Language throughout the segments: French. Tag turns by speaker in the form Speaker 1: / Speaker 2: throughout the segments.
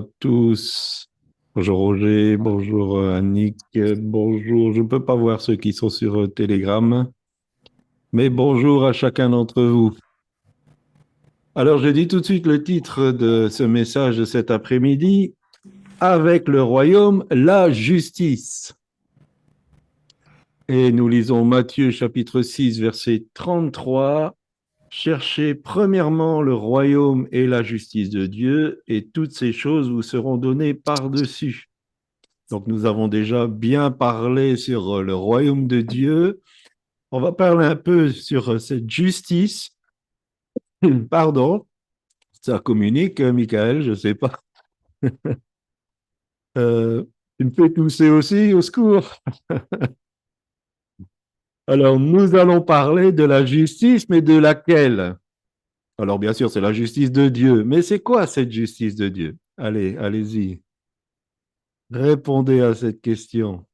Speaker 1: Tous. Bonjour Roger, bonjour Annick, bonjour. Je ne peux pas voir ceux qui sont sur Telegram, mais bonjour à chacun d'entre vous. Alors, je dis tout de suite le titre de ce message de cet après-midi. Avec le royaume, la justice. Et nous lisons Matthieu chapitre 6, verset 33. Cherchez premièrement le royaume et la justice de Dieu, et toutes ces choses vous seront données par-dessus. Donc, nous avons déjà bien parlé sur le royaume de Dieu. On va parler un peu sur cette justice. Pardon, ça communique, Michael, je ne sais pas. Euh, tu me fais tousser aussi, au secours. Alors, nous allons parler de la justice, mais de laquelle? Alors, bien sûr, c'est la justice de Dieu. Mais c'est quoi cette justice de Dieu? Allez, allez-y. Répondez à cette question.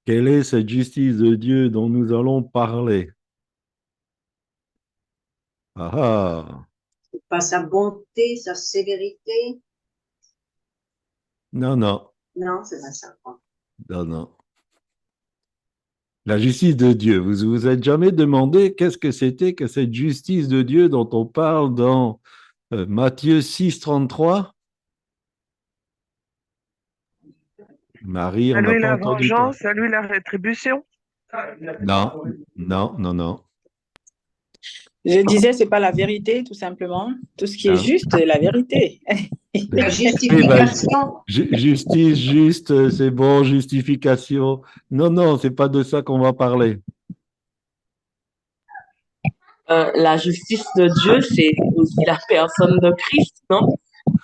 Speaker 1: Quelle est cette justice de Dieu dont nous allons parler? Ah ah.
Speaker 2: Pas sa bonté, sa sévérité.
Speaker 1: Non, non,
Speaker 2: Non, c'est pas ça.
Speaker 1: non, non. La justice de Dieu. Vous vous êtes jamais demandé qu'est-ce que c'était que cette justice de Dieu dont on parle dans Matthieu 6, 33? Marie,
Speaker 3: À
Speaker 1: on n'a
Speaker 3: lui
Speaker 1: pas
Speaker 3: la
Speaker 1: entendu pas.
Speaker 3: vengeance, à lui la rétribution.
Speaker 1: Non, non, non, non.
Speaker 4: Je disais, c'est pas la vérité, tout simplement. Tout ce qui est
Speaker 1: Non.
Speaker 4: juste, c'est la vérité.
Speaker 2: La
Speaker 1: Oui, ben,
Speaker 2: justification.
Speaker 1: justice, juste, c'est bon, justification. Non, non, c'est pas de ça qu'on va parler.
Speaker 5: La justice de Dieu, c'est aussi la personne de Christ, non?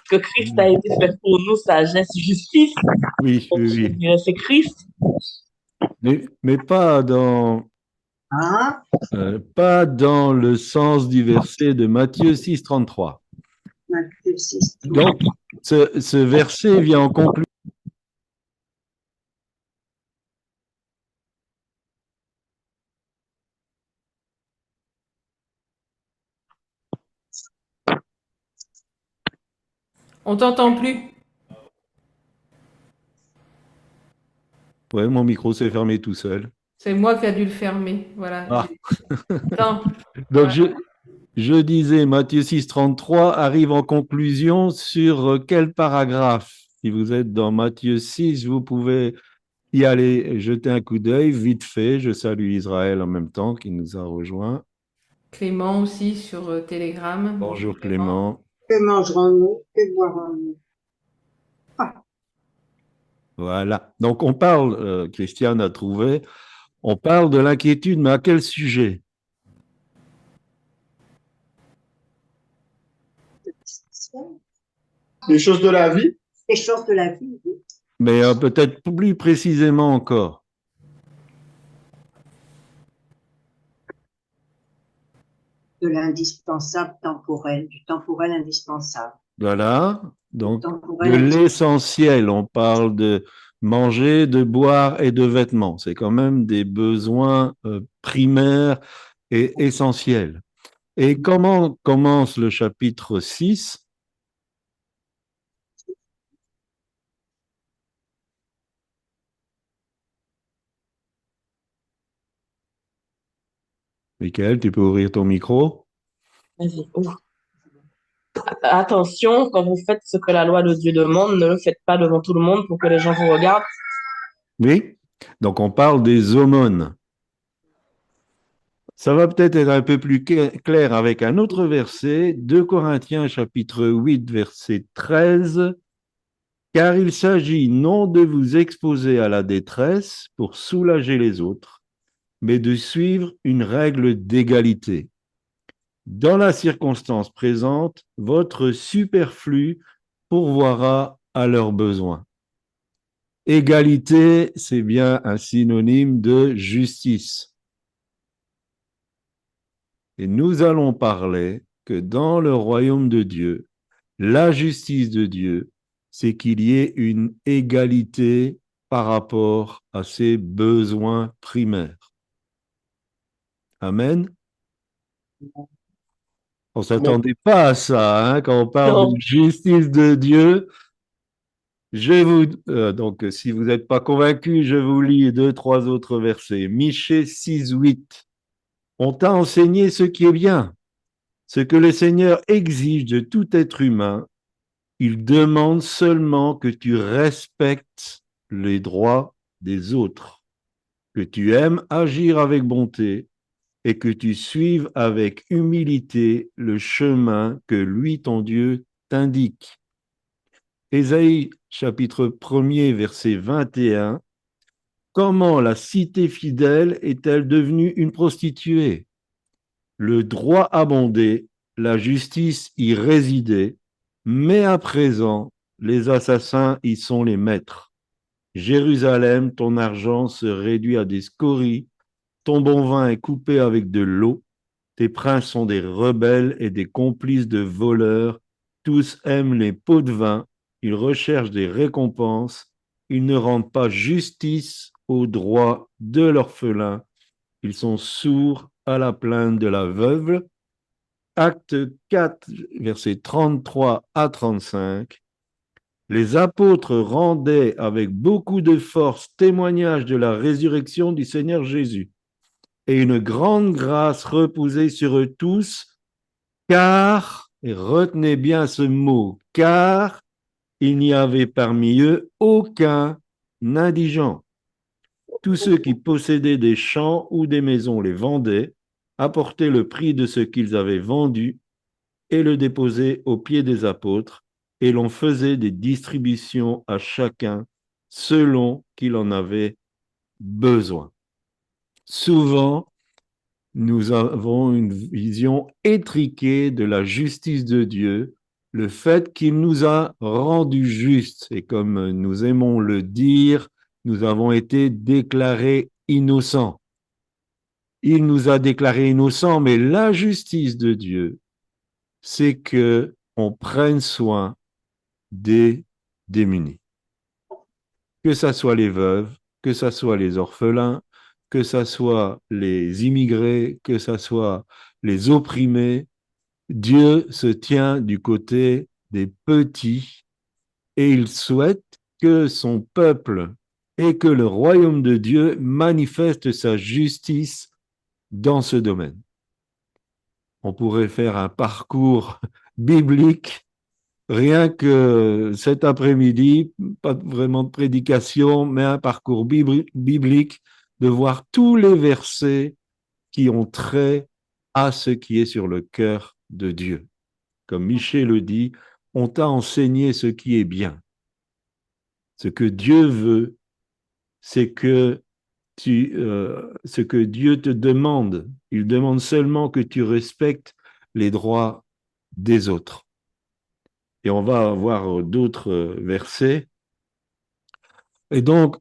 Speaker 5: Que Christ a été fait pour nous, sagesse, justice.
Speaker 1: Oui,
Speaker 5: Donc,
Speaker 1: oui,
Speaker 5: je
Speaker 1: oui.
Speaker 5: dirais c'est Christ.
Speaker 1: Mais
Speaker 2: Hein?
Speaker 1: pas dans le sens du verset de Matthieu 6, 33.
Speaker 2: Matthieu 6.
Speaker 1: Donc, ce verset vient en conclusion.
Speaker 6: On t'entend plus.
Speaker 1: Ouais, mon micro s'est fermé tout seul.
Speaker 6: C'est moi qui a dû le fermer. Voilà.
Speaker 1: Ah.
Speaker 6: Attends.
Speaker 1: Donc,
Speaker 6: Ouais.
Speaker 1: je disais, Matthieu 6, 33 arrive en conclusion sur quel paragraphe? Si vous êtes dans Matthieu 6, vous pouvez y aller jeter un coup d'œil, vite fait. Je salue Israël en même temps qui nous a rejoints.
Speaker 6: Clément aussi sur Telegram.
Speaker 1: Bonjour Clément.
Speaker 2: Que mangerons-nous? Que boirons-nous?
Speaker 1: Voilà. Donc, on parle, Christiane a trouvé, on parle de l'inquiétude, mais à quel sujet?
Speaker 7: Les choses de la vie.
Speaker 2: Les choses de la vie, oui.
Speaker 1: Mais peut-être plus précisément encore.
Speaker 2: De l'indispensable temporel, du temporel indispensable.
Speaker 1: Voilà. Donc, de
Speaker 2: Temporel indispensable.
Speaker 1: l'essentiel, on parle de manger, de boire et de vêtements. C'est quand même des besoins primaires et essentiels. Et comment commence le chapitre 6? Michael, tu peux ouvrir ton micro?
Speaker 5: Vas-y, ouvre. Attention, quand vous faites ce que la loi de Dieu demande, ne le faites pas devant tout le monde pour que les gens vous regardent.
Speaker 1: Oui. Donc, on parle des aumônes. Ça va peut-être être un peu plus clair avec un autre verset, 2 Corinthiens chapitre 8, verset 13. Car il s'agit non de vous exposer à la détresse pour soulager les autres, mais de suivre une règle d'égalité. Dans la circonstance présente, votre superflu pourvoira à leurs besoins. Égalité, c'est bien un synonyme de justice. Et nous allons parler que dans le royaume de Dieu, la justice de Dieu, c'est qu'il y ait une égalité par rapport à ses besoins primaires. Amen. On ne s'attendait pas à ça, hein, quand on parle
Speaker 5: Non.
Speaker 1: de justice de Dieu. Donc, si vous n'êtes pas convaincu, je vous lis 2, 3 autres versets. Michée 6, 8. On t'a enseigné ce qui est bien, ce que le Seigneur exige de tout être humain. Il demande seulement que tu respectes les droits des autres, que tu aimes agir avec bonté et que tu suives avec humilité le chemin que lui, ton Dieu, t'indique. Ésaïe chapitre 1er, verset 21. Comment la cité fidèle est-elle devenue une prostituée? Le droit abondait, la justice y résidait, mais à présent, les assassins y sont les maîtres. Jérusalem, ton argent se réduit à des scories, ton bon vin est coupé avec de l'eau, tes princes sont des rebelles et des complices de voleurs, tous aiment les pots de vin, ils recherchent des récompenses, ils ne rendent pas justice aux droits de l'orphelin, ils sont sourds à la plainte de la veuve. Acte 4, versets 33 à 35. Les apôtres rendaient avec beaucoup de force témoignage de la résurrection du Seigneur Jésus. Et une grande grâce reposait sur eux tous, car, et retenez bien ce mot, car il n'y avait parmi eux aucun indigent. Tous ceux qui possédaient des champs ou des maisons les vendaient, apportaient le prix de ce qu'ils avaient vendu et le déposaient aux pieds des apôtres, et l'on faisait des distributions à chacun selon qu'il en avait besoin. Souvent, nous avons une vision étriquée de la justice de Dieu, le fait qu'il nous a rendus justes. Et comme nous aimons le dire, nous avons été déclarés innocents. Il nous a déclarés innocents, mais la justice de Dieu, c'est que on prenne soin des démunis. Que ce soit les veuves, que ce soit les orphelins, que ce soit les immigrés, que ce soit les opprimés, Dieu se tient du côté des petits et il souhaite que son peuple et que le royaume de Dieu manifeste sa justice dans ce domaine. On pourrait faire un parcours biblique rien que cet après-midi, pas vraiment de prédication, mais un parcours biblique, de voir tous les versets qui ont trait à ce qui est sur le cœur de Dieu. Comme Michée le dit, on t'a enseigné ce qui est bien. Ce que Dieu veut, c'est que ce que Dieu te demande. Il demande seulement que tu respectes les droits des autres. Et on va avoir d'autres versets. Et donc,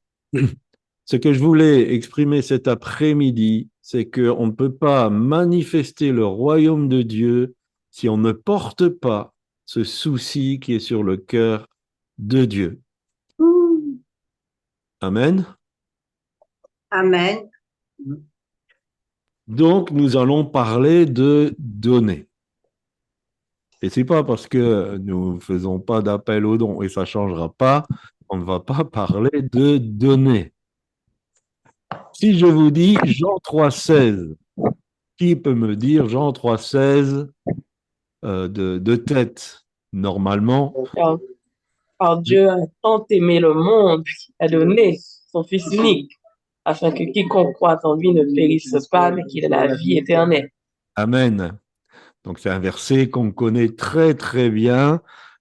Speaker 1: ce que je voulais exprimer cet après-midi, c'est qu'on ne peut pas manifester le royaume de Dieu si on ne porte pas ce souci qui est sur le cœur de Dieu. Amen.
Speaker 2: Amen.
Speaker 1: Donc, nous allons parler de donner. Et c'est pas parce que nous ne faisons pas d'appel aux dons et ça ne changera pas, on ne va pas parler de donner. Si je vous dis Jean 3,16, qui peut me dire Jean 3,16 de tête? Normalement,
Speaker 5: Car Dieu a tant aimé le monde qu'il a donné son Fils unique, afin que quiconque croit en lui ne périsse pas, mais qu'il ait la vie éternelle.
Speaker 1: Amen. Donc c'est un verset qu'on connaît très très bien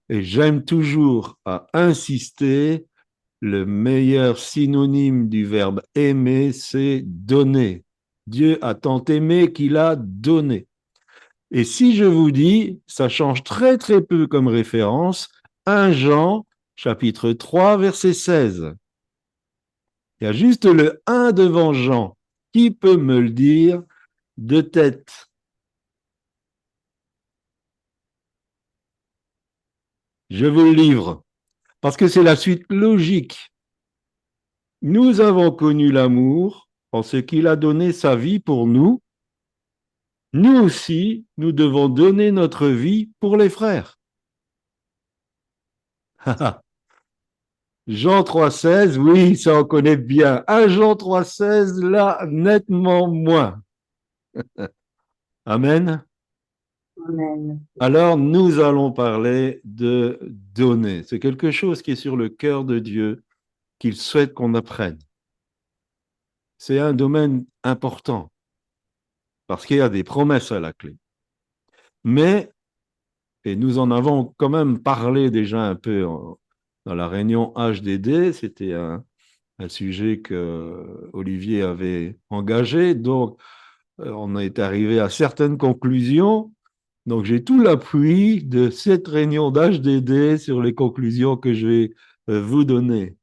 Speaker 1: et j'aime toujours à insister, le meilleur synonyme du verbe aimer, c'est donner. Dieu a tant aimé qu'il a donné. Et si je vous dis, ça change très très peu comme référence, 1 Jean, chapitre 3, verset 16. Il y a juste le 1 devant Jean. Qui peut me le dire de tête? Je vous le livre, parce que c'est la suite logique. Nous avons connu l'amour en ce qu'il a donné sa vie pour nous, nous aussi, nous devons donner notre vie pour les frères. Jean 3,16, oui, ça on connaît bien. 1 Jean 3,16, là, nettement moins. Amen.
Speaker 2: Amen.
Speaker 1: Alors, nous allons parler de donner. C'est quelque chose qui est sur le cœur de Dieu, qu'il souhaite qu'on apprenne. C'est un domaine important, parce qu'il y a des promesses à la clé. Mais, et nous en avons quand même parlé déjà un peu dans la réunion HDD, c'était un sujet que Olivier avait engagé, donc on est arrivé à certaines conclusions. Donc, j'ai tout l'appui de cette réunion d'HDD sur les conclusions que je vais vous donner.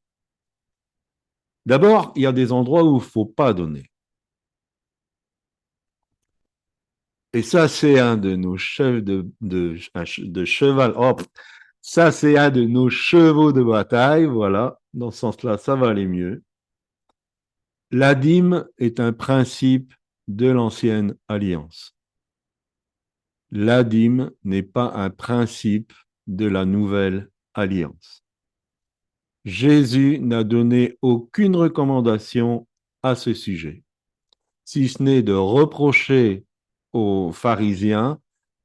Speaker 1: D'abord, il y a des endroits où il ne faut pas donner. Et ça, c'est un de nos chefs de cheval. Oh, ça, c'est un de nos chevaux de bataille. Voilà, dans ce sens-là, ça va aller mieux. La dîme est un principe de l'ancienne alliance. La dîme n'est pas un principe de la nouvelle alliance. Jésus n'a donné aucune recommandation à ce sujet, si ce n'est de reprocher aux pharisiens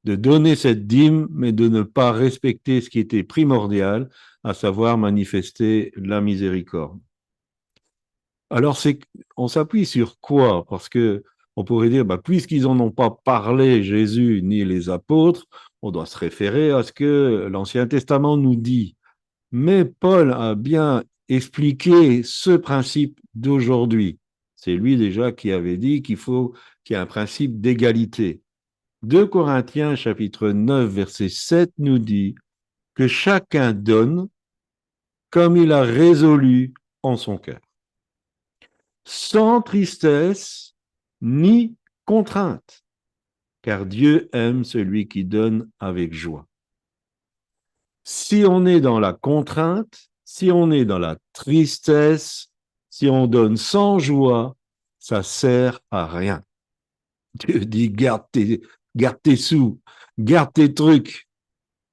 Speaker 1: de donner cette dîme, mais de ne pas respecter ce qui était primordial, à savoir manifester la miséricorde. Alors, on s'appuie sur quoi? Parce que on pourrait dire, puisqu'ils n'en ont pas parlé, Jésus ni les apôtres, on doit se référer à ce que l'Ancien Testament nous dit. Mais Paul a bien expliqué ce principe d'aujourd'hui. C'est lui déjà qui avait dit qu'il y ait un principe d'égalité. 2 Corinthiens chapitre 9 verset 7 nous dit que chacun donne comme il a résolu en son cœur, sans tristesse ni contrainte, car Dieu aime celui qui donne avec joie. Si on est dans la contrainte, si on est dans la tristesse, si on donne sans joie, ça sert à rien. Dieu dit, garde tes sous, garde tes trucs.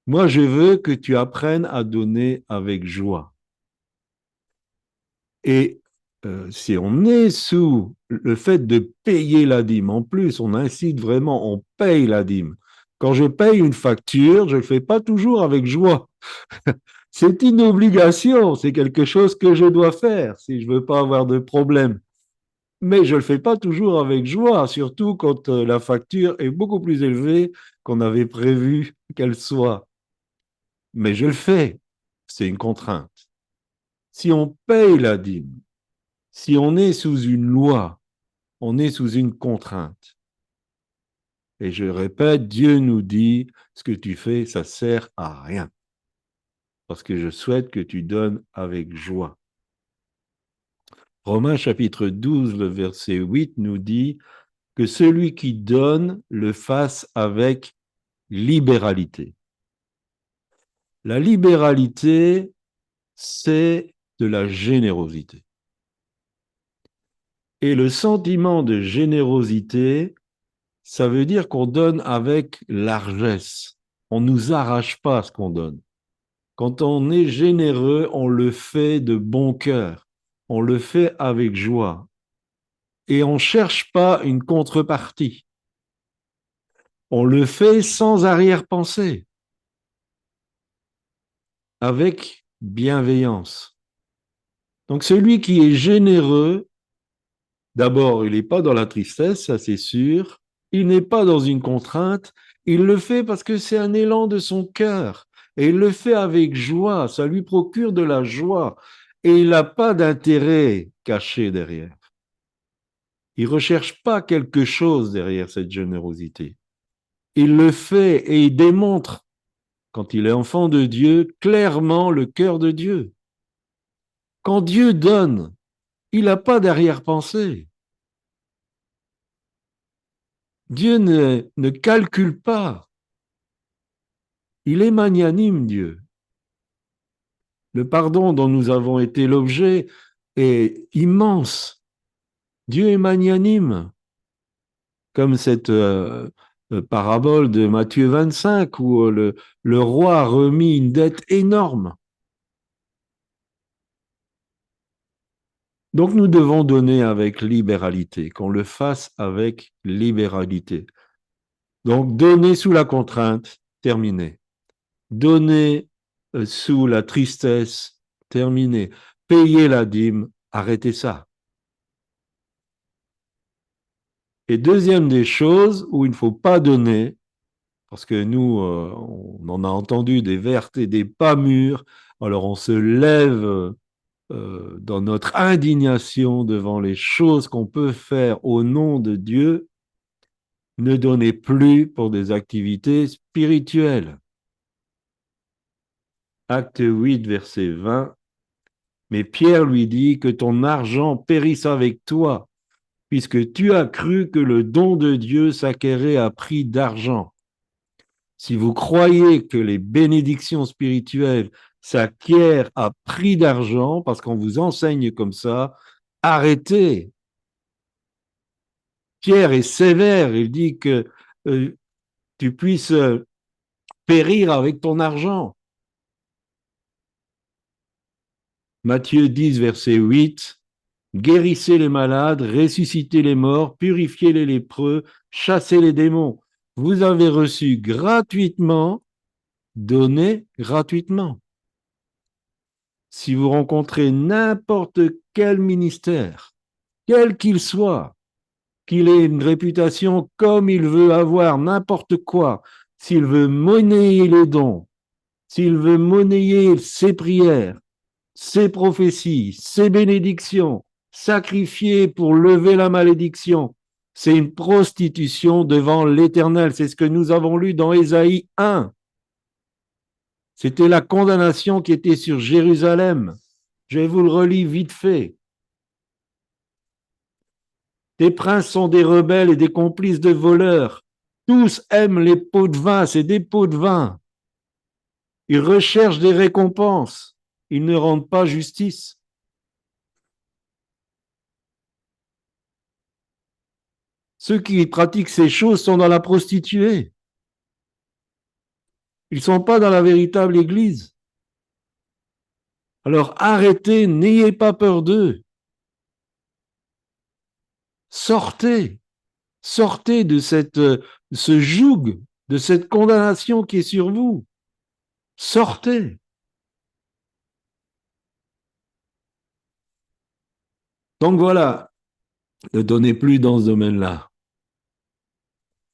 Speaker 1: Moi, je veux que tu apprennes à donner avec joie. Et si on est sous le fait de payer la dîme, en plus, on incite vraiment, on paye la dîme. Quand je paye une facture, je ne le fais pas toujours avec joie. C'est une obligation, c'est quelque chose que je dois faire si je ne veux pas avoir de problème. Mais je ne le fais pas toujours avec joie, surtout quand la facture est beaucoup plus élevée qu'on avait prévu qu'elle soit. Mais je le fais, c'est une contrainte. Si on paye la dîme, si on est sous une loi, on est sous une contrainte. Et je répète, Dieu nous dit, ce que tu fais, ça sert à rien. Parce que je souhaite que tu donnes avec joie. Romains chapitre 12, le verset 8 nous dit que celui qui donne le fasse avec libéralité. La libéralité, c'est de la générosité. Et le sentiment de générosité, ça veut dire qu'on donne avec largesse. On ne nous arrache pas ce qu'on donne. Quand on est généreux, on le fait de bon cœur. On le fait avec joie. Et on ne cherche pas une contrepartie. On le fait sans arrière-pensée, avec bienveillance. Donc celui qui est généreux, d'abord, il n'est pas dans la tristesse, ça c'est sûr. Il n'est pas dans une contrainte. Il le fait parce que c'est un élan de son cœur. Et il le fait avec joie. Ça lui procure de la joie. Et il n'a pas d'intérêt caché derrière. Il ne recherche pas quelque chose derrière cette générosité. Il le fait et il démontre, quand il est enfant de Dieu, clairement le cœur de Dieu. Quand Dieu donne, il n'a pas d'arrière-pensée. Dieu ne calcule pas. Il est magnanime, Dieu. Le pardon dont nous avons été l'objet est immense. Dieu est magnanime. comme cette parabole de Matthieu 25 où le roi a remis une dette énorme. Donc nous devons donner avec libéralité, qu'on le fasse avec libéralité. Donc donner sous la contrainte, terminé. Donner sous la tristesse, terminé. Payer la dîme, arrêtez ça. Et deuxième des choses où il ne faut pas donner, parce que nous, on en a entendu des vertes et des pas mûres, alors on se lève dans notre indignation devant les choses qu'on peut faire au nom de Dieu, ne donnez plus pour des activités spirituelles. Acte 8, verset 20. Mais Pierre lui dit que ton argent périsse avec toi, puisque tu as cru que le don de Dieu s'acquérait à prix d'argent. Si vous croyez que les bénédictions spirituelles s'acquièrent à prix d'argent, parce qu'on vous enseigne comme ça, arrêtez. Pierre est sévère, il dit que tu puisses périr avec ton argent. Matthieu 10, verset 8, guérissez les malades, ressuscitez les morts, purifiez les lépreux, chassez les démons. Vous avez reçu gratuitement, donnez gratuitement. Si vous rencontrez n'importe quel ministère, quel qu'il soit, qu'il ait une réputation comme il veut avoir, n'importe quoi, s'il veut monnayer les dons, s'il veut monnayer ses prières, ses prophéties, ses bénédictions, sacrifier pour lever la malédiction, c'est une prostitution devant l'Éternel. C'est ce que nous avons lu dans Ésaïe 1. C'était la condamnation qui était sur Jérusalem. Je vous le relis vite fait. Tes princes sont des rebelles et des complices de voleurs. Tous aiment les pots de vin, c'est des pots de vin. Ils recherchent des récompenses. Ils ne rendent pas justice. Ceux qui pratiquent ces choses sont dans la prostituée. Ils ne sont pas dans la véritable Église. Alors arrêtez, n'ayez pas peur d'eux. Sortez de ce joug, de cette condamnation qui est sur vous. Sortez. Donc voilà, ne donnez plus dans ce domaine-là.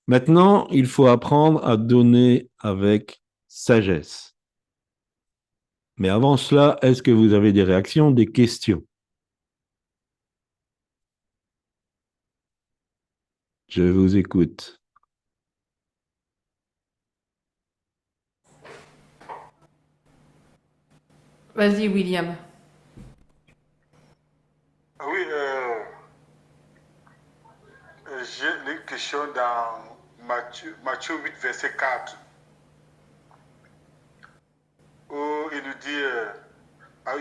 Speaker 1: Maintenant, il faut apprendre à donner avec sagesse. Mais avant cela, est-ce que vous avez des réactions, des questions? Je vous écoute.
Speaker 6: Vas-y, William.
Speaker 3: Oui, j'ai une question dans Matthieu 8, verset 4, où il nous dit,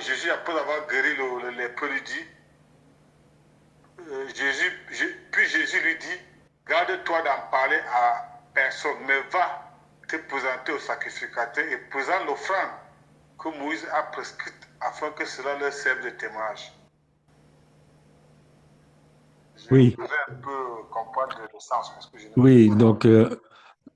Speaker 3: Jésus, après avoir guéri le lépreux, lui dit, puis Jésus lui dit, garde-toi d'en parler à personne, mais va te présenter au sacrificateur et présente l'offrande que Moïse a prescrite afin que cela leur serve de témoignage.
Speaker 1: Oui.
Speaker 3: Je voudrais un peu comprendre le sens. Parce que je
Speaker 1: Oui, donc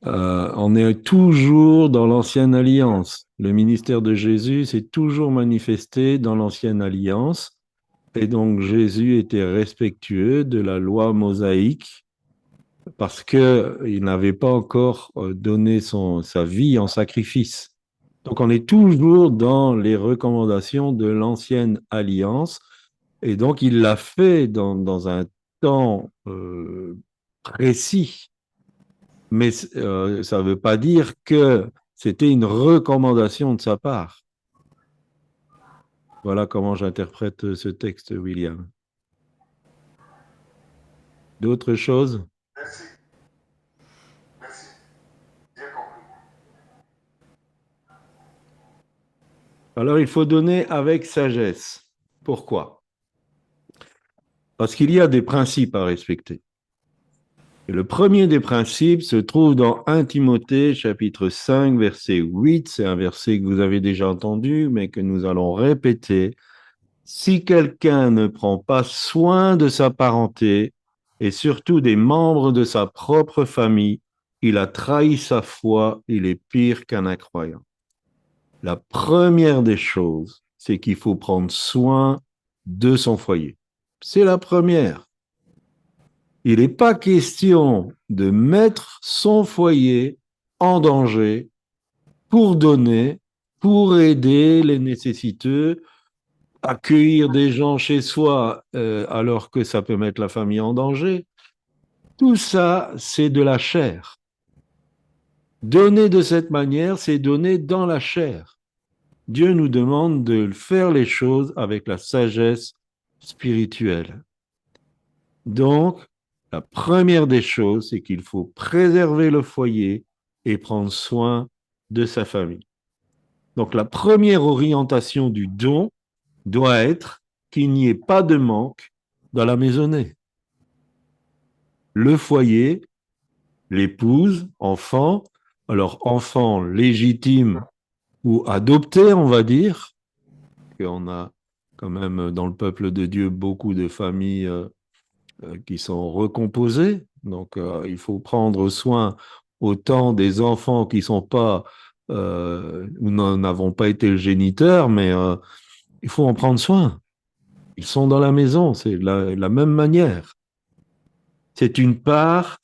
Speaker 1: on est toujours dans l'ancienne alliance. Le ministère de Jésus s'est toujours manifesté dans l'ancienne alliance. Et donc Jésus était respectueux de la loi mosaïque parce qu'il n'avait pas encore donné sa vie en sacrifice. Donc on est toujours dans les recommandations de l'ancienne alliance. Et donc il l'a fait dans un temps précis. Mais ça ne veut pas dire que c'était une recommandation de sa part. Voilà comment j'interprète ce texte, William. D'autres choses?
Speaker 3: Merci. Merci. Bien compris.
Speaker 1: Alors, il faut donner avec sagesse. Pourquoi? Parce qu'il y a des principes à respecter. Et le premier des principes se trouve dans 1 Timothée, chapitre 5, verset 8. C'est un verset que vous avez déjà entendu, mais que nous allons répéter. Si quelqu'un ne prend pas soin de sa parenté, et surtout des membres de sa propre famille, il a trahi sa foi, il est pire qu'un incroyant. La première des choses, c'est qu'il faut prendre soin de son foyer. C'est la première. Il n'est pas question de mettre son foyer en danger pour donner, pour aider les nécessiteux, accueillir des gens chez soi alors que ça peut mettre la famille en danger. Tout ça, c'est de la chair. Donner de cette manière, c'est donner dans la chair. Dieu nous demande de faire les choses avec la sagesse spirituelle. Donc, la première des choses, c'est qu'il faut préserver le foyer et prendre soin de sa famille. Donc, la première orientation du don doit être qu'il n'y ait pas de manque dans la maisonnée. Le foyer, l'épouse, enfant, alors enfant légitime ou adopté, on va dire, qu'on a quand même dans le peuple de Dieu beaucoup de familles qui sont recomposées. Donc, il faut prendre soin autant des enfants qui sont pas, nous n'avons pas été le géniteur, mais il faut en prendre soin. Ils sont dans la maison, c'est la même manière. C'est une part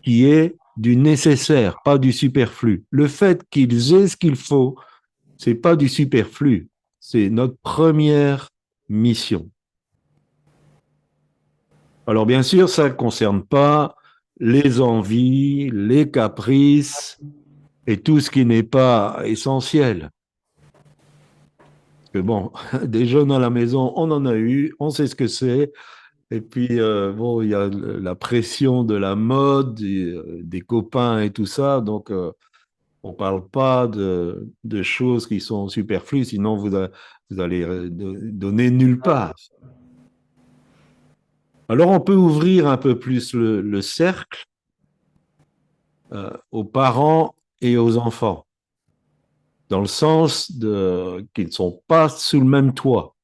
Speaker 1: qui est du nécessaire, pas du superflu. Le fait qu'ils aient ce qu'il faut, c'est pas du superflu. C'est notre première mission. Alors bien sûr, ça ne concerne pas les envies, les caprices et tout ce qui n'est pas essentiel. Parce que bon, des jeunes à la maison, on en a eu, on sait ce que c'est. Et puis, bon, il y a la pression de la mode, des copains et tout ça. Donc, on ne parle pas de choses qui sont superflues, sinon vous allez donner nulle part. Alors, on peut ouvrir un peu plus le cercle aux parents et aux enfants, dans le sens qu'ils ne sont pas sous le même toit.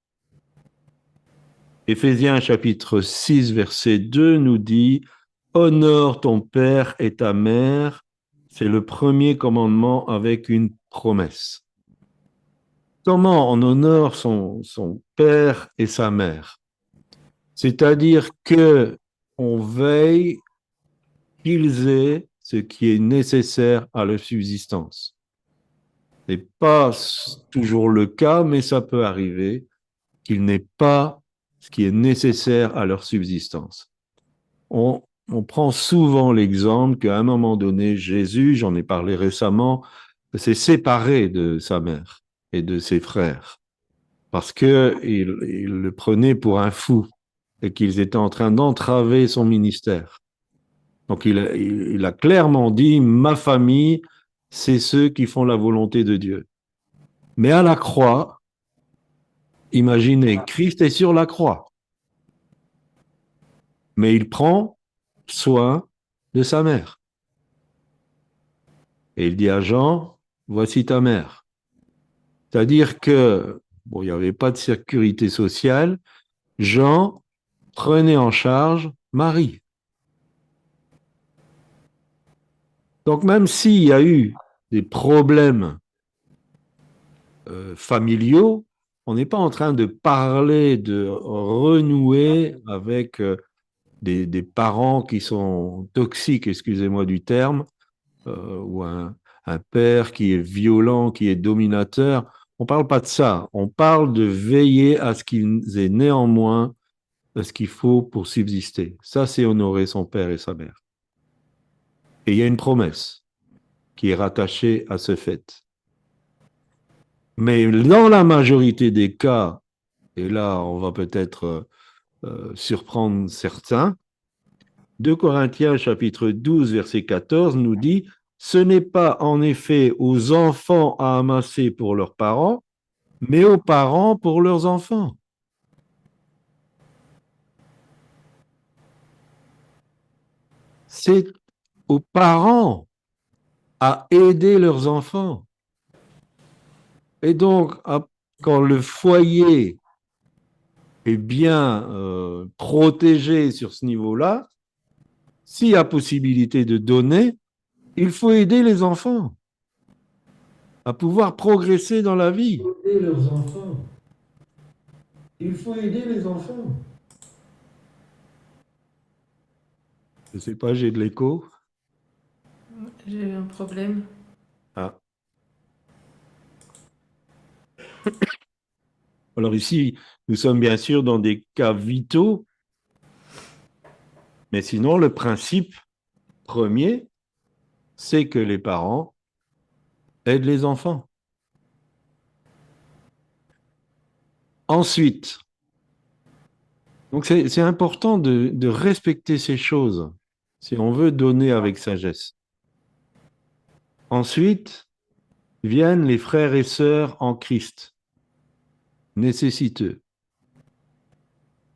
Speaker 1: Éphésiens chapitre 6, verset 2 nous dit « Honore ton père et ta mère », c'est le premier commandement avec une promesse. Comment on honore son père et sa mère? C'est-à-dire que on veille qu'ils aient ce qui est nécessaire à leur subsistance. Ce n'est pas toujours le cas, mais ça peut arriver qu'ils n'aient pas ce qui est nécessaire à leur subsistance. On prend souvent l'exemple qu'à un moment donné, Jésus, j'en ai parlé récemment, s'est séparé de sa mère et de ses frères parce qu'il le prenait pour un fou et qu'ils étaient en train d'entraver son ministère. Donc il a clairement dit, ma famille, c'est ceux qui font la volonté de Dieu. Mais à la croix, imaginez, Christ est sur la croix, mais il prend soin de sa mère. Et il dit à Jean, voici ta mère. C'est-à-dire que, bon, il n'y avait pas de sécurité sociale, Jean prenait en charge Marie. Donc même s'il y a eu des problèmes familiaux, on n'est pas en train de parler de renouer avec des parents qui sont toxiques, excusez-moi du terme, ou un père qui est violent, qui est dominateur. On ne parle pas de ça. On parle de veiller à ce qu'ils aient néanmoins ce qu'il faut pour subsister. Ça, c'est honorer son père et sa mère. Et il y a une promesse qui est rattachée à ce fait. Mais dans la majorité des cas, et là, on va peut-être surprendre certains, 2 Corinthiens chapitre 12, verset 14 nous dit « Ce n'est pas en effet aux enfants à amasser pour leurs parents, mais aux parents pour leurs enfants. » c'est aux parents à aider leurs enfants. Et donc, quand le foyer est bien protégé sur ce niveau-là, s'il y a possibilité de donner, il faut aider les enfants à pouvoir progresser dans la vie. Aider leurs enfants. Il faut aider les enfants. Je ne sais pas, j'ai de l'écho.
Speaker 6: J'ai eu un problème.
Speaker 1: Ah. Alors ici, nous sommes bien sûr dans des cas vitaux, mais sinon, le principe premier, c'est que les parents aident les enfants. Ensuite, donc c'est important de respecter ces choses si on veut donner avec sagesse. Ensuite, viennent les frères et sœurs en Christ, nécessiteux,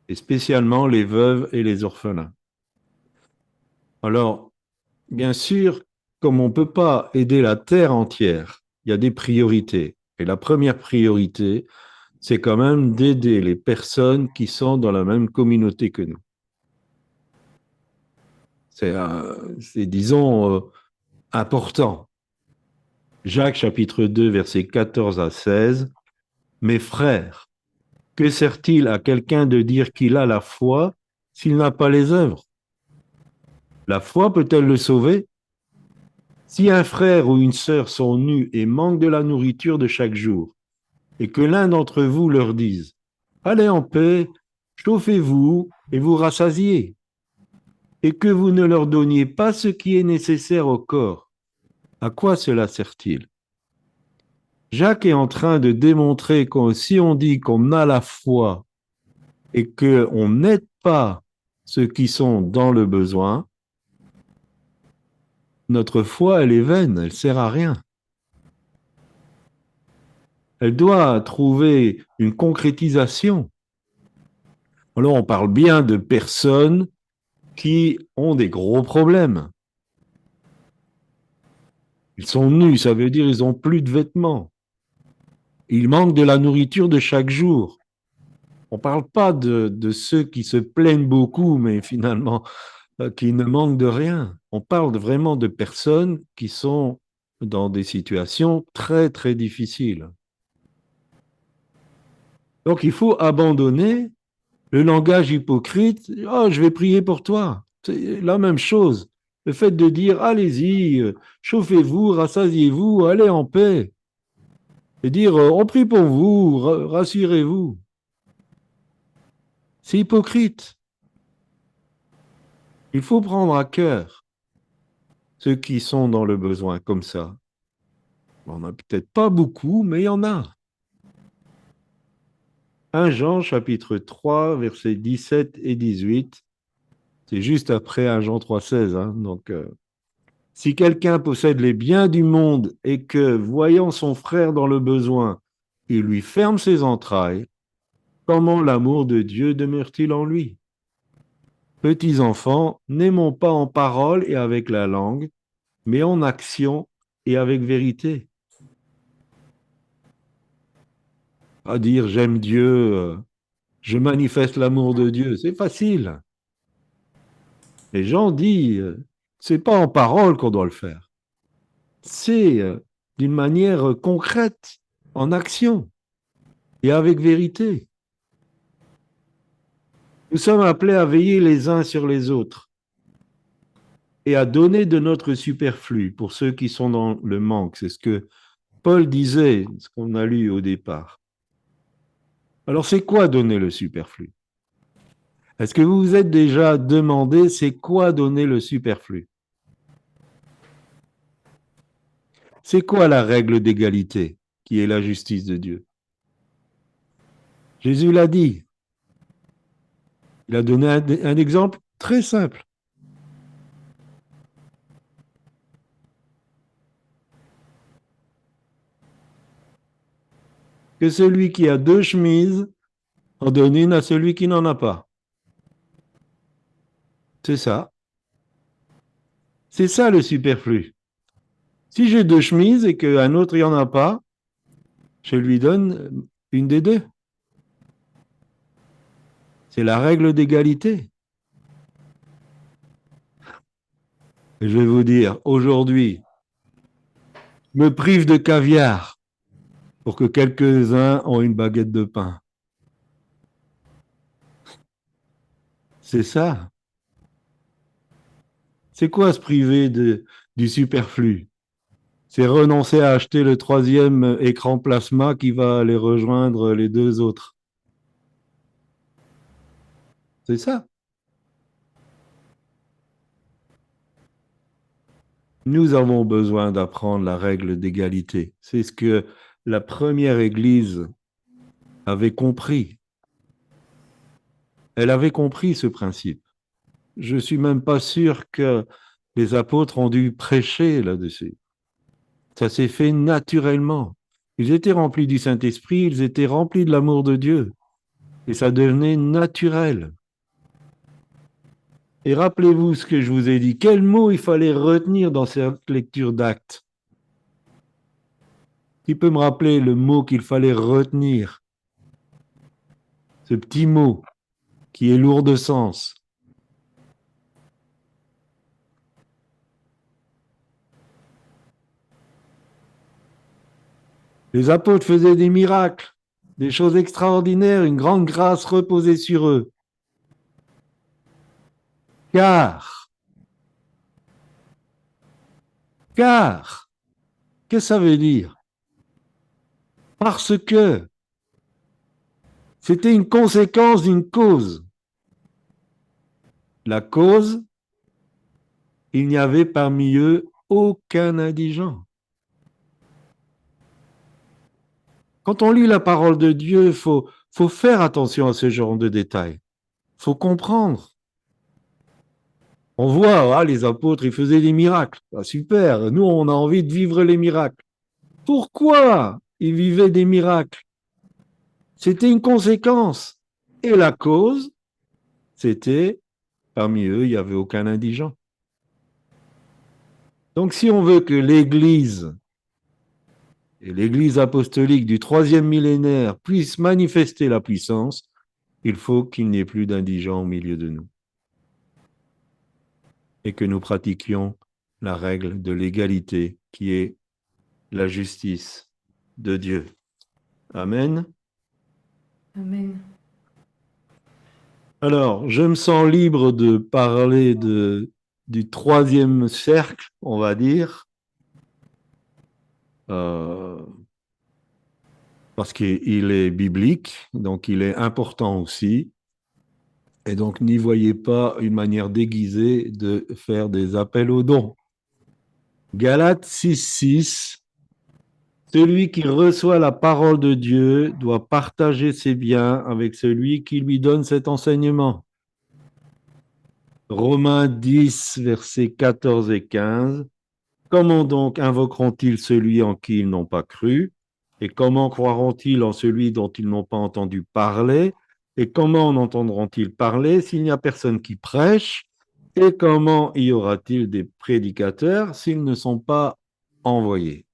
Speaker 1: et spécialement les veuves et les orphelins. Alors, bien sûr, comme on ne peut pas aider la terre entière, il y a des priorités. Et la première priorité, c'est quand même d'aider les personnes qui sont dans la même communauté que nous. C'est disons, important. Jacques chapitre 2, versets 14 à 16. Mes frères, que sert-il à quelqu'un de dire qu'il a la foi s'il n'a pas les œuvres? La foi peut-elle le sauver? Si un frère ou une sœur sont nus et manquent de la nourriture de chaque jour, et que l'un d'entre vous leur dise, allez en paix, chauffez-vous et vous rassasiez, et que vous ne leur donniez pas ce qui est nécessaire au corps, à quoi cela sert-il? Jacques est en train de démontrer que si on dit qu'on a la foi et qu'on n'aide pas ceux qui sont dans le besoin, notre foi, elle est vaine, elle ne sert à rien. Elle doit trouver une concrétisation. Alors, on parle bien de personnes qui ont des gros problèmes. Ils sont nus, ça veut dire qu'ils n'ont plus de vêtements. Ils manquent de la nourriture de chaque jour. On ne parle pas de ceux qui se plaignent beaucoup, mais finalement, qui ne manquent de rien. On parle vraiment de personnes qui sont dans des situations très, très difficiles. Donc, il faut abandonner le langage hypocrite. « Oh, je vais prier pour toi ». C'est la même chose. Le fait de dire « Allez-y, chauffez-vous, rassasiez-vous, allez en paix ». Et dire « On prie pour vous, rassurez-vous ». C'est hypocrite. Il faut prendre à cœur ceux qui sont dans le besoin comme ça. On n'a peut-être pas beaucoup, mais il y en a. 1 Jean chapitre 3, versets 17 et 18. C'est juste après 1 Jean 3, 16. Donc, si quelqu'un possède les biens du monde et que, voyant son frère dans le besoin, il lui ferme ses entrailles, comment l'amour de Dieu demeure-t-il en lui? Petits enfants, n'aimons pas en parole et avec la langue, mais en action et avec vérité. À dire j'aime Dieu, je manifeste l'amour de Dieu, c'est facile. Les gens disent, c'est pas en parole qu'on doit le faire. C'est d'une manière concrète, en action et avec vérité. Nous sommes appelés à veiller les uns sur les autres et à donner de notre superflu pour ceux qui sont dans le manque. C'est ce que Paul disait, ce qu'on a lu au départ. Alors, c'est quoi donner le superflu? Est-ce que vous vous êtes déjà demandé c'est quoi donner le superflu? C'est quoi la règle d'égalité qui est la justice de Dieu? Jésus l'a dit. Il a donné un exemple très simple. Que celui qui a 2 chemises en donne une à celui qui n'en a pas. C'est ça. C'est ça le superflu. Si j'ai 2 chemises et qu'un autre, il n'y en a pas, je lui donne une des deux. C'est la règle d'égalité. Et je vais vous dire, aujourd'hui, je me prive de caviar pour que quelques-uns ont une baguette de pain. C'est ça. C'est quoi se priver du superflu? C'est renoncer à acheter le 3e écran plasma qui va aller rejoindre les 2 autres. C'est ça. Nous avons besoin d'apprendre la règle d'égalité. C'est ce que la première Église avait compris. Elle avait compris ce principe. Je ne suis même pas sûr que les apôtres ont dû prêcher là-dessus. Ça s'est fait naturellement. Ils étaient remplis du Saint-Esprit, ils étaient remplis de l'amour de Dieu. Et ça devenait naturel. Et rappelez-vous ce que je vous ai dit. Quel mot il fallait retenir dans cette lecture d'Actes? Qui peut me rappeler le mot qu'il fallait retenir? Ce petit mot qui est lourd de sens. Les apôtres faisaient des miracles, des choses extraordinaires, une grande grâce reposait sur eux. Car, qu'est-ce que ça veut dire? Parce que c'était une conséquence d'une cause. La cause, il n'y avait parmi eux aucun indigent. Quand on lit la parole de Dieu, il faut faire attention à ce genre de détails. Il faut comprendre. On voit, les apôtres, ils faisaient des miracles. Ah, super, nous, on a envie de vivre les miracles. Pourquoi ils vivaient des miracles? C'était une conséquence. Et la cause, c'était, parmi eux, il n'y avait aucun indigent. Donc, si on veut que l'Église et l'Église apostolique du 3e millénaire puisse manifester la puissance, il faut qu'il n'y ait plus d'indigents au milieu de nous. Et que nous pratiquions la règle de l'égalité qui est la justice de Dieu. Amen.
Speaker 6: Amen.
Speaker 1: Alors, je me sens libre de parler du 3e cercle, on va dire, parce qu'il est biblique, donc il est important aussi. Et donc, n'y voyez pas une manière déguisée de faire des appels aux dons. Galates 6:6, celui qui reçoit la parole de Dieu doit partager ses biens avec celui qui lui donne cet enseignement. Romains 10, versets 14 et 15. Comment donc invoqueront-ils celui en qui ils n'ont pas cru? Et comment croiront-ils en celui dont ils n'ont pas entendu parler? Et comment en entendront-ils parler s'il n'y a personne qui prêche? Et comment y aura-t-il des prédicateurs s'ils ne sont pas envoyés?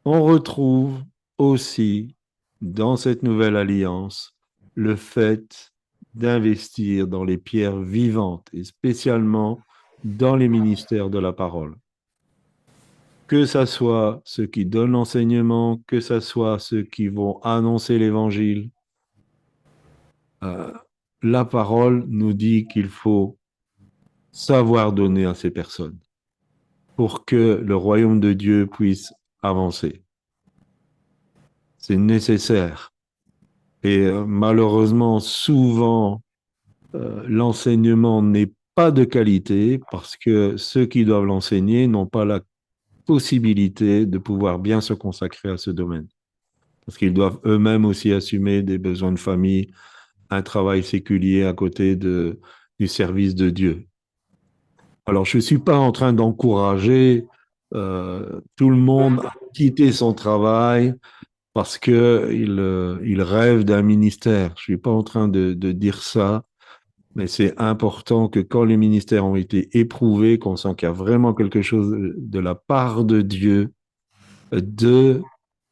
Speaker 1: On retrouve aussi dans cette nouvelle alliance le fait d'investir dans les pierres vivantes et spécialement dans les ministères de la parole. Que ce soit ceux qui donnent l'enseignement, que ce soit ceux qui vont annoncer l'évangile, la parole nous dit qu'il faut savoir donner à ces personnes pour que le royaume de Dieu puisse avancer. C'est nécessaire. Et malheureusement, souvent, l'enseignement n'est pas de qualité parce que ceux qui doivent l'enseigner n'ont pas la possibilité de pouvoir bien se consacrer à ce domaine. Parce qu'ils doivent eux-mêmes aussi assumer des besoins de famille, un travail séculier à côté du service de Dieu. Alors, je ne suis pas en train d'encourager tout le monde à quitter son travail parce qu'il rêve d'un ministère. Je ne suis pas en train de dire ça. Mais c'est important que quand les ministères ont été éprouvés, qu'on sent qu'il y a vraiment quelque chose de la part de Dieu, de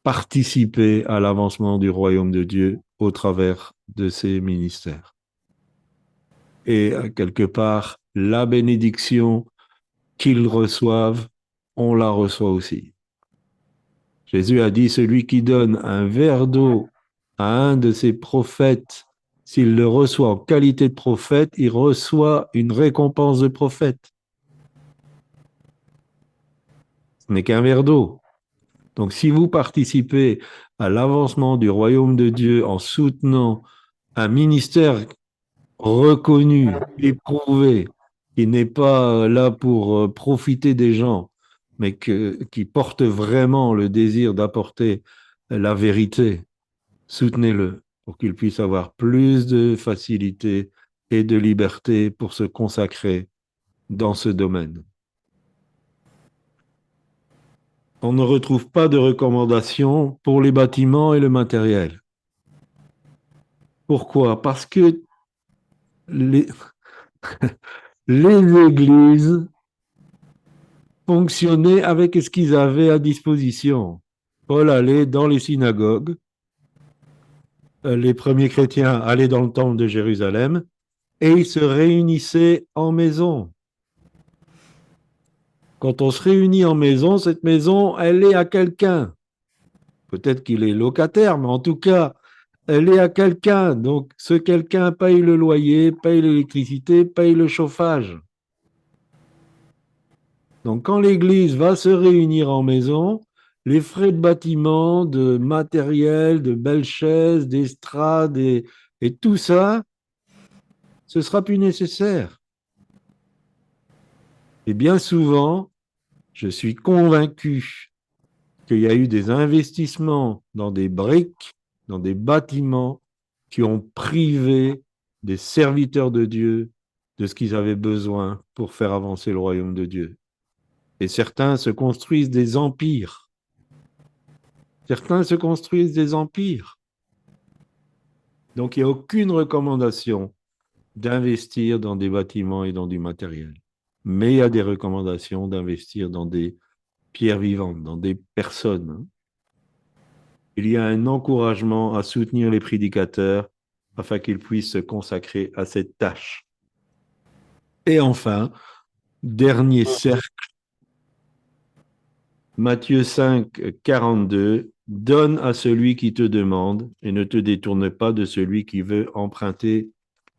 Speaker 1: participer à l'avancement du royaume de Dieu au travers de ces ministères. Et quelque part, la bénédiction qu'ils reçoivent, on la reçoit aussi. Jésus a dit, celui qui donne un verre d'eau à un de ses prophètes, s'il le reçoit en qualité de prophète, il reçoit une récompense de prophète. Ce n'est qu'un verre d'eau. Donc si vous participez à l'avancement du royaume de Dieu en soutenant un ministère reconnu, éprouvé, qui n'est pas là pour profiter des gens, mais qui porte vraiment le désir d'apporter la vérité, soutenez-le pour qu'il puisse avoir plus de facilité et de liberté pour se consacrer dans ce domaine. On ne retrouve pas de recommandations pour les bâtiments et le matériel. Pourquoi? Parce que les, les églises fonctionnaient avec ce qu'ils avaient à disposition. Paul allait dans les synagogues, les premiers chrétiens allaient dans le temple de Jérusalem et ils se réunissaient en maison. Quand on se réunit en maison, cette maison, elle est à quelqu'un. Peut-être qu'il est locataire, mais en tout cas, elle est à quelqu'un. Donc, ce quelqu'un paye le loyer, paye l'électricité, paye le chauffage. Donc, quand l'Église va se réunir en maison, les frais de bâtiment, de matériel, de belles chaises, d'estrades et tout ça, ce sera plus nécessaire. Et bien souvent, je suis convaincu qu'il y a eu des investissements dans des briques, dans des bâtiments qui ont privé des serviteurs de Dieu de ce qu'ils avaient besoin pour faire avancer le royaume de Dieu. Et certains se construisent des empires. Certains se construisent des empires. Donc, il n'y a aucune recommandation d'investir dans des bâtiments et dans du matériel. Mais il y a des recommandations d'investir dans des pierres vivantes, dans des personnes. Il y a un encouragement à soutenir les prédicateurs afin qu'ils puissent se consacrer à cette tâche. Et enfin, dernier cercle, Matthieu 5, 42, « Donne à celui qui te demande et ne te détourne pas de celui qui veut emprunter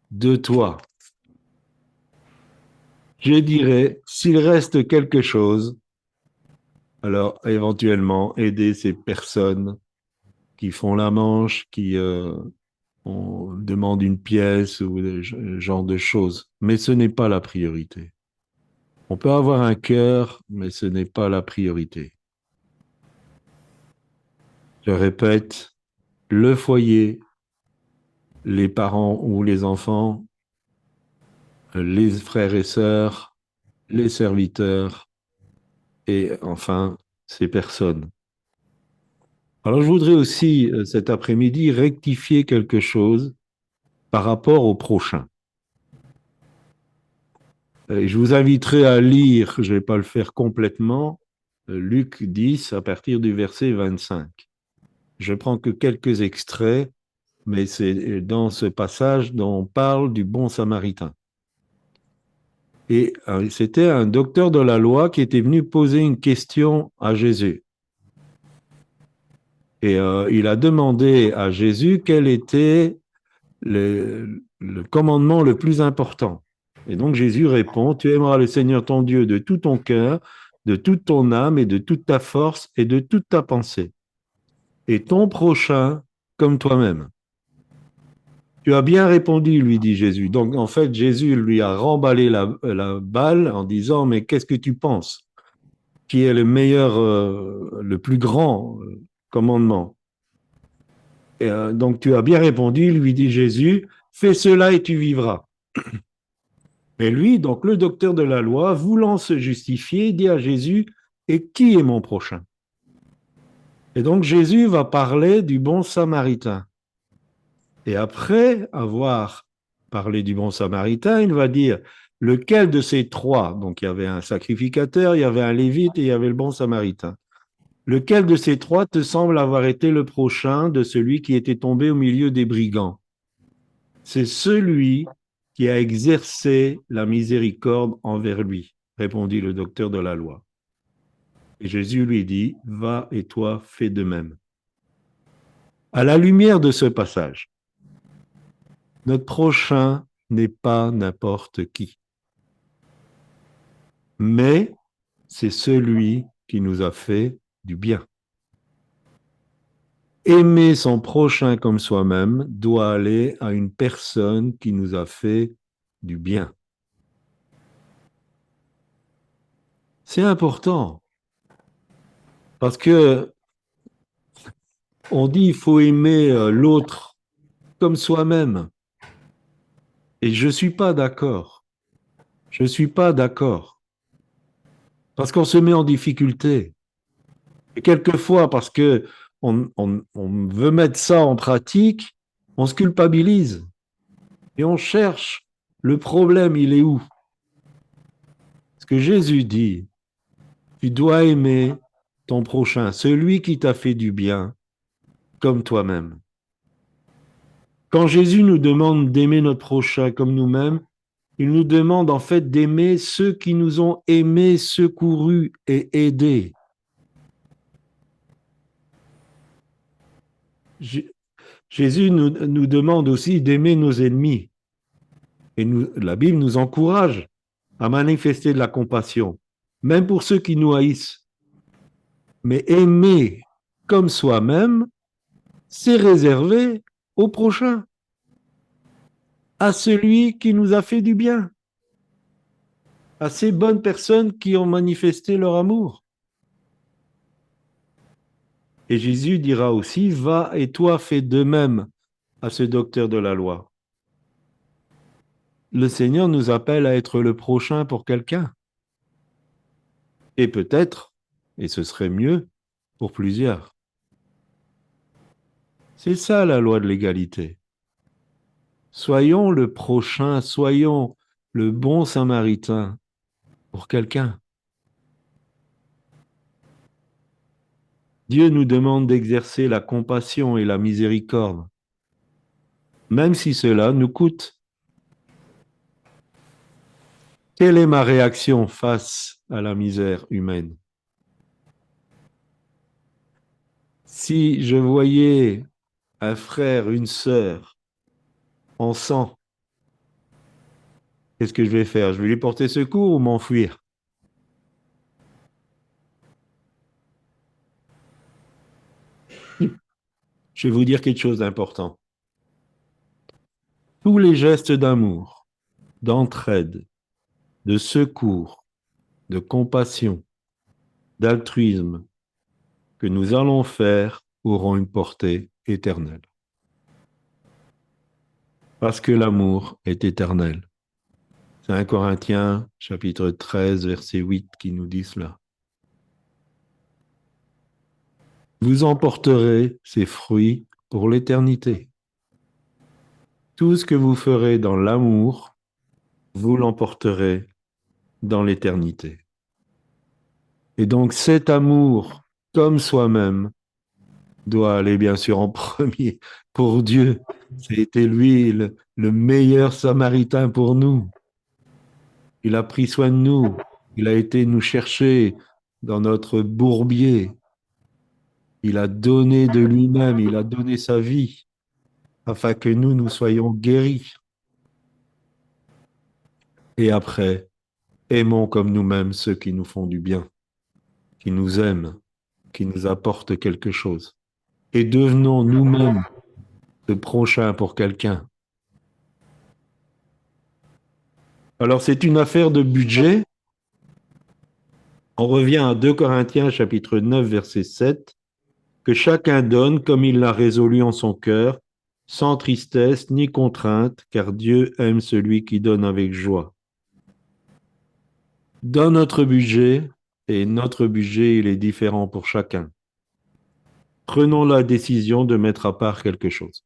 Speaker 1: de toi. » Je dirais, s'il reste quelque chose, alors éventuellement aider ces personnes qui font la manche, qui on demande une pièce ou ce genre de choses. Mais ce n'est pas la priorité. On peut avoir un cœur, mais ce n'est pas la priorité. Je répète, le foyer, les parents ou les enfants, les frères et sœurs, les serviteurs et enfin ces personnes. Alors je voudrais aussi cet après-midi rectifier quelque chose par rapport au prochain. Je vous inviterai à lire, je ne vais pas le faire complètement, Luc 10 à partir du verset 25. Je prends que quelques extraits, mais c'est dans ce passage dont on parle du bon samaritain. Et c'était un docteur de la loi qui était venu poser une question à Jésus. Et il a demandé à Jésus quel était le commandement le plus important. Et donc Jésus répond, tu aimeras le Seigneur ton Dieu de tout ton cœur, de toute ton âme et de toute ta force et de toute ta pensée. Et ton prochain comme toi-même. Tu as bien répondu, lui dit Jésus. Donc en fait, Jésus lui a remballé la balle en disant, mais qu'est-ce que tu penses? Qui est le meilleur, le plus grand commandement? Et, donc tu as bien répondu, lui dit Jésus, fais cela et tu vivras. Et lui, donc le docteur de la loi, voulant se justifier, dit à Jésus, et qui est mon prochain? Et donc Jésus va parler du bon samaritain. Et après avoir parler du bon samaritain, il va dire lequel de ces trois, donc il y avait un sacrificateur, il y avait un lévite et il y avait le bon samaritain. Lequel de ces trois te semble avoir été le prochain de celui qui était tombé au milieu des brigands? C'est celui qui a exercé la miséricorde envers lui, répondit le docteur de la loi. Et Jésus lui dit, va et toi, fais de même. À la lumière de ce passage, notre prochain n'est pas n'importe qui, mais c'est celui qui nous a fait du bien. Aimer son prochain comme soi-même doit aller à une personne qui nous a fait du bien. C'est important parce que on dit il faut aimer l'autre comme soi-même. Et je ne suis pas d'accord. Je ne suis pas d'accord. Parce qu'on se met en difficulté. Et quelquefois, parce que on veut mettre ça en pratique, on se culpabilise. Et on cherche le problème, il est où? Ce que Jésus dit, tu dois aimer ton prochain, celui qui t'a fait du bien, comme toi-même. Quand Jésus nous demande d'aimer notre prochain comme nous-mêmes, il nous demande en fait d'aimer ceux qui nous ont aimés, secourus et aidés. Jésus nous demande aussi d'aimer nos ennemis. Et la Bible nous encourage à manifester de la compassion, même pour ceux qui nous haïssent. Mais aimer comme soi-même, c'est réservé au prochain, à celui qui nous a fait du bien, à ces bonnes personnes qui ont manifesté leur amour. Et Jésus dira aussi, va et toi fais de même à ce docteur de la loi. Le Seigneur nous appelle à être le prochain pour quelqu'un. Et peut-être, et ce serait mieux, pour plusieurs. C'est ça la loi de l'égalité. Soyons le prochain, soyons le bon samaritain pour quelqu'un. Dieu nous demande d'exercer la compassion et la miséricorde, même si cela nous coûte. Quelle est ma réaction face à la misère humaine? Si je voyais un frère, une sœur en sang, qu'est-ce que je vais faire? Je vais lui porter secours ou m'enfuir? Je vais vous dire quelque chose d'important. Tous les gestes d'amour, d'entraide, de secours, de compassion, d'altruisme que nous allons faire auront une portée éternelle. Parce que l'amour est éternel. C'est 1 Corinthiens, chapitre 13, verset 8, qui nous dit cela. Vous emporterez ces fruits pour l'éternité. Tout ce que vous ferez dans l'amour, vous l'emporterez dans l'éternité. Et donc cet amour, comme soi-même, doit aller bien sûr en premier pour Dieu. C'était lui le meilleur samaritain pour nous. Il a pris soin de nous. Il a été nous chercher dans notre bourbier. Il a donné de lui-même, il a donné sa vie afin que nous soyons guéris. Et après, aimons comme nous-mêmes ceux qui nous font du bien, qui nous aiment, qui nous apportent quelque chose. Et devenons nous-mêmes le prochain pour quelqu'un. Alors, c'est une affaire de budget. On revient à 2 Corinthiens, chapitre 9, verset 7. Que chacun donne comme il l'a résolu en son cœur, sans tristesse ni contrainte, car Dieu aime celui qui donne avec joie. Dans notre budget, et notre budget, il est différent pour chacun. Prenons la décision de mettre à part quelque chose.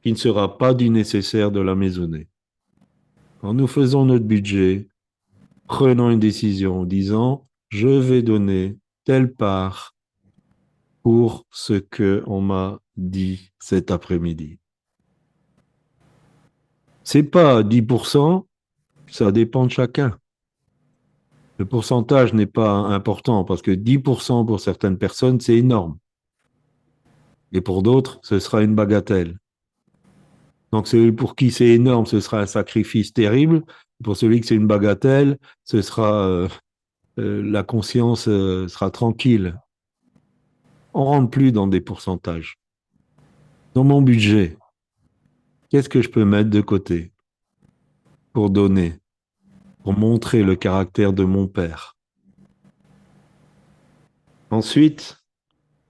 Speaker 1: qui ne sera pas du nécessaire de la maisonnée. Quand nous faisons notre budget, prenons une décision en disant, je vais donner telle part pour ce qu'on m'a dit cet après-midi. C'est pas 10%, ça dépend de chacun. Le pourcentage n'est pas important parce que 10% pour certaines personnes, c'est énorme. Et pour d'autres, ce sera une bagatelle. Donc, celui pour qui c'est énorme, ce sera un sacrifice terrible. Pour celui que c'est une bagatelle, ce sera la conscience sera tranquille. On rentre plus dans des pourcentages. Dans mon budget, qu'est-ce que je peux mettre de côté pour donner, pour montrer le caractère de mon Père? Ensuite,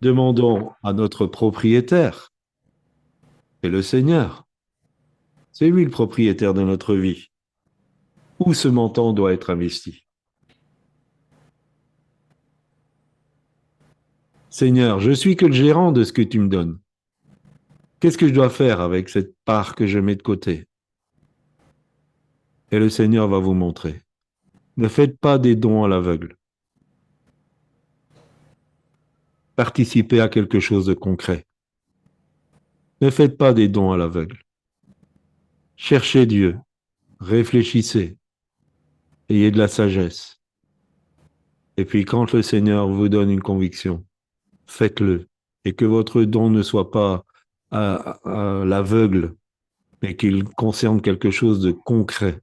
Speaker 1: demandons à notre propriétaire, c'est le Seigneur. C'est lui le propriétaire de notre vie. Où ce montant doit être investi? Seigneur, je suis que le gérant de ce que tu me donnes. Qu'est-ce que je dois faire avec cette part que je mets de côté? Et le Seigneur va vous montrer. Ne faites pas des dons à l'aveugle. Participez à quelque chose de concret. Ne faites pas des dons à l'aveugle. Cherchez Dieu, réfléchissez, ayez de la sagesse. Et puis quand le Seigneur vous donne une conviction, faites-le. Et que votre don ne soit pas à l'aveugle, mais qu'il concerne quelque chose de concret.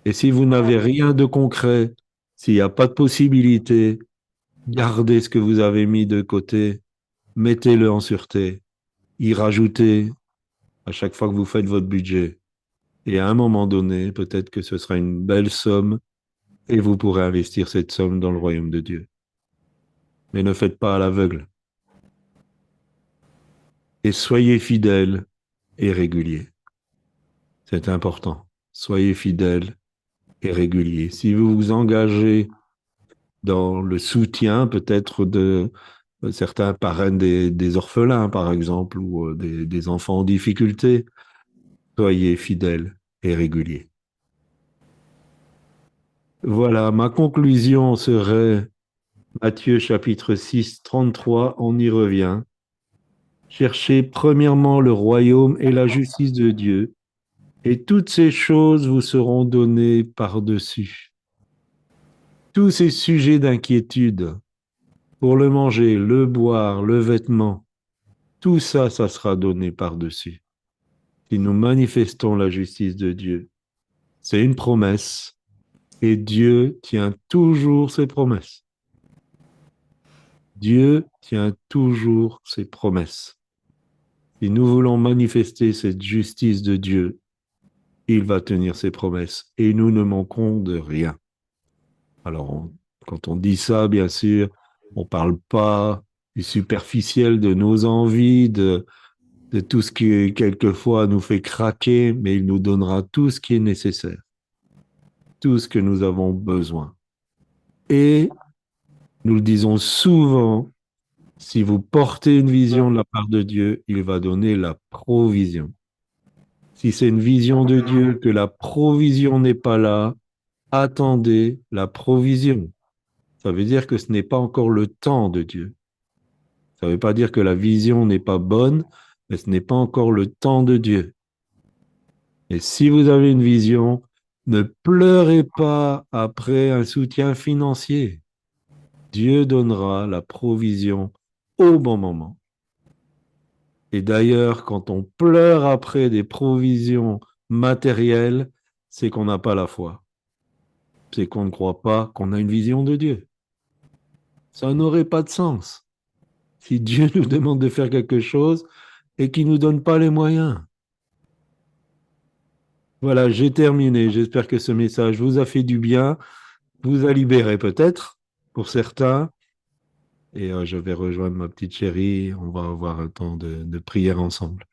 Speaker 1: Et si vous n'avez rien de concret, s'il n'y a pas de possibilité, gardez ce que vous avez mis de côté, mettez-le en sûreté, y rajoutez à chaque fois que vous faites votre budget. Et à un moment donné, peut-être que ce sera une belle somme et vous pourrez investir cette somme dans le royaume de Dieu. Mais ne faites pas à l'aveugle. Et soyez fidèles et réguliers. C'est important. Soyez fidèles et réguliers. Si vous vous engagez dans le soutien peut-être de certains parrains des orphelins, par exemple, ou des enfants en difficulté, soyez fidèles et réguliers. Voilà, ma conclusion serait Matthieu chapitre 6, 33, on y revient. Cherchez premièrement le royaume et la justice de Dieu, et toutes ces choses vous seront données par-dessus. Tous ces sujets d'inquiétude, pour le manger, le boire, le vêtement, tout ça, ça sera donné par-dessus. Si nous manifestons la justice de Dieu, c'est une promesse, et Dieu tient toujours ses promesses. Dieu tient toujours ses promesses. Si nous voulons manifester cette justice de Dieu, il va tenir ses promesses et nous ne manquons de rien. Alors, quand on dit ça, bien sûr, on ne parle pas du superficiel de nos envies, de tout ce qui, quelquefois, nous fait craquer, mais il nous donnera tout ce qui est nécessaire, tout ce que nous avons besoin. Et nous le disons souvent, si vous portez une vision de la part de Dieu, il va donner la provision. Si c'est une vision de Dieu, que la provision n'est pas là, attendez la provision. Ça veut dire que ce n'est pas encore le temps de Dieu. Ça ne veut pas dire que la vision n'est pas bonne, mais ce n'est pas encore le temps de Dieu. Et si vous avez une vision, ne pleurez pas après un soutien financier. Dieu donnera la provision au bon moment. Et d'ailleurs, quand on pleure après des provisions matérielles, c'est qu'on n'a pas la foi. C'est qu'on ne croit pas qu'on a une vision de Dieu. Ça n'aurait pas de sens si Dieu nous demande de faire quelque chose et qu'il ne nous donne pas les moyens. Voilà, j'ai terminé. J'espère que ce message vous a fait du bien, vous a libéré peut-être pour certains. Et je vais rejoindre ma petite chérie. On va avoir un temps de prière ensemble.